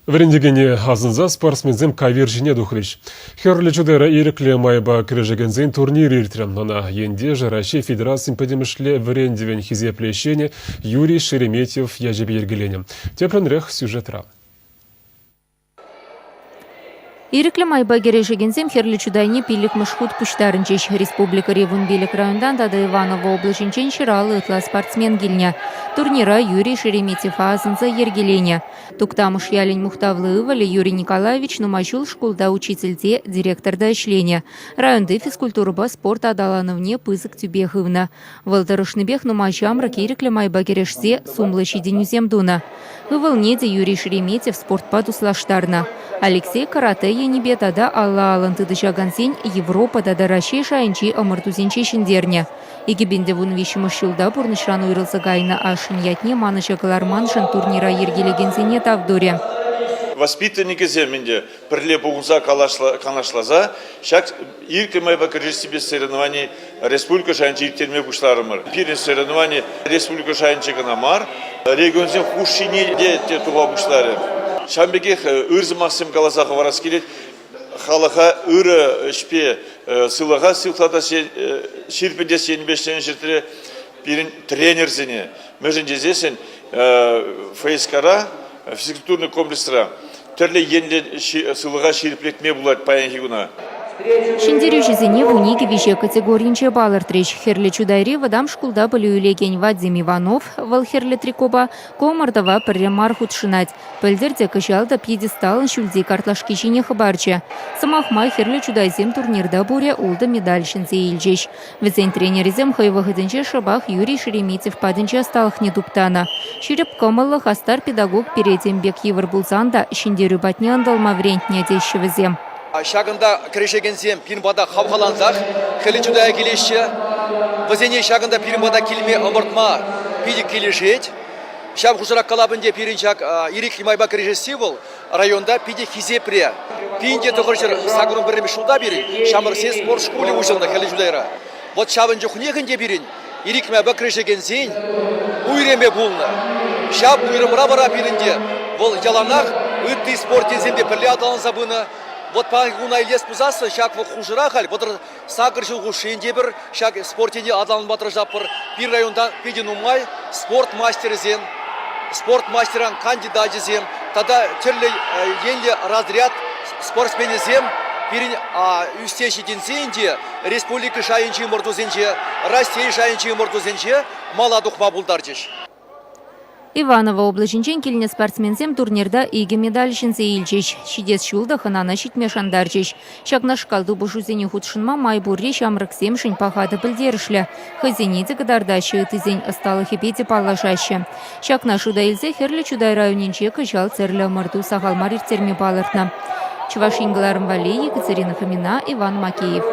Врендегене азынза спортсмензем кавержине духрич. Херлі чудера ирекле майба крежегензен турнир иртрем. Ана енде жараши федерациян подемышле врендевен хизеплещене Юрий Шереметьев яжебе ергеленем. Тепленрех сюжетра. Ирекле майба кережегензем херлі чудайне пилік мышхут пуштарынчеш. Республика Ревун Белек райондан тада Иваново облачынчен шыралы ытла спортсмен гильня. Турнира Юрий Шереметьев азынза ергелене. Туктамыш ялень мухтавлы Юрий Николаевич нумачул школда учительте директорда ишлене. Районды физкультурба спорт адалановне пызык тюбехывна. Валдарышныбех нумачамрак ирекле майба керешсе сумлыщи денюзем дуна. Ывылнеде Юрий Шереметьев спортпад услаштарна. Алексей карате енебе тада алла алынтыды жагансен Европа тада Россия шайынчи ымыртузенче шиндерне. Егебенде вун вишімыш жылда бұрнышран уйрылсы гайна ашын ятне маныша каларманшын турнира ергелегенсене тавдоре. Воспитанники земенде пірле бұғынса канашлаза, шак ирке майба кіржесі соревнований республика шайынчи иртерме бұшларымыр. Пирен соревнований республика шайынчи канамар, регионзен хушине де туға бұшлары. Шамбеге ырзы максим каласаға варас келет, халаға ыры шпе сылаға сылтата ширпеде 75-тен жертірі бірін тренерзіне. Мәжін жезесін фейскара, физкультурный комплекстра, түрлі енлі сылаға ширплекме болады паян хигуна. Шиндерю жезене в унике вище категоринче балыртрич. Херле чудайри вадам шкулда полююлеген Вадим Иванов, вал херле трикоба, комардава пірремар худшинать. Пөлдерде кышалда пьедесталын шүлде картлашки жине хабарча. Самахмай херле чудайзем турнирда буре улда медальшинзе илжеш. Везен тренеризем хайвахыдынче шабах Юрий Шереметьев падынче осталых не туптана. Ширеп комылы хастар педагог перетембек евр булзанда шиндерю батне андалма врентне дещевізем. Шагында кірешегенсем пирмбада хавхаланзақ, хілі чудая келеші. Вазене шагында пирмбада келме ымыртма пидік келешет. Шаб хұшырақ калабынде пирінчак ирик майба кірешесі бол, районда пидік хизепре. Пинде тұғыршыр сағырын бірімі шулда берін, шамырсе спорт школы ұшылында хілі чудайра. Вот шабын жүхнегінде берін, ирик майба кірешегенсен уйреме болны. Шаб уйрымыра бара пирінде, бол яланақ үтті спорт теземде пірле адалын забыны. Вот по гунайлес пузасы, шак в хужирахаль, вот сагржил гушинде бір, шак спортене адалын батыржапыр, пир райондан педен умай, спорт мастерзем, спорт мастеран кандидатизем, тогда терлі енлі разряд спортсменезем, пирин үстеші денсенде, республика шайынчы мұртузенче, Россия шайынчы мұртузенче, мала дұқма бұлдарчыш. Иваново облачынчен келіне спортсмензем турнирда иге медальшінсе илчеш. Шидес шулда ханана шитме шандарчеш. Шакна шкалды бұшузене худшынма майбурре шамрыксем шын пахады білдерішлі. Хызенеде кадардашы тізен ысталы хепеде палашашы. Шакна шуда илзе херлі чудай районенче кыжал церлі ымырду сағалмар иртерме балыртна. Чувашингаларым Валей, Екатерина Фомина, Иван Макеев.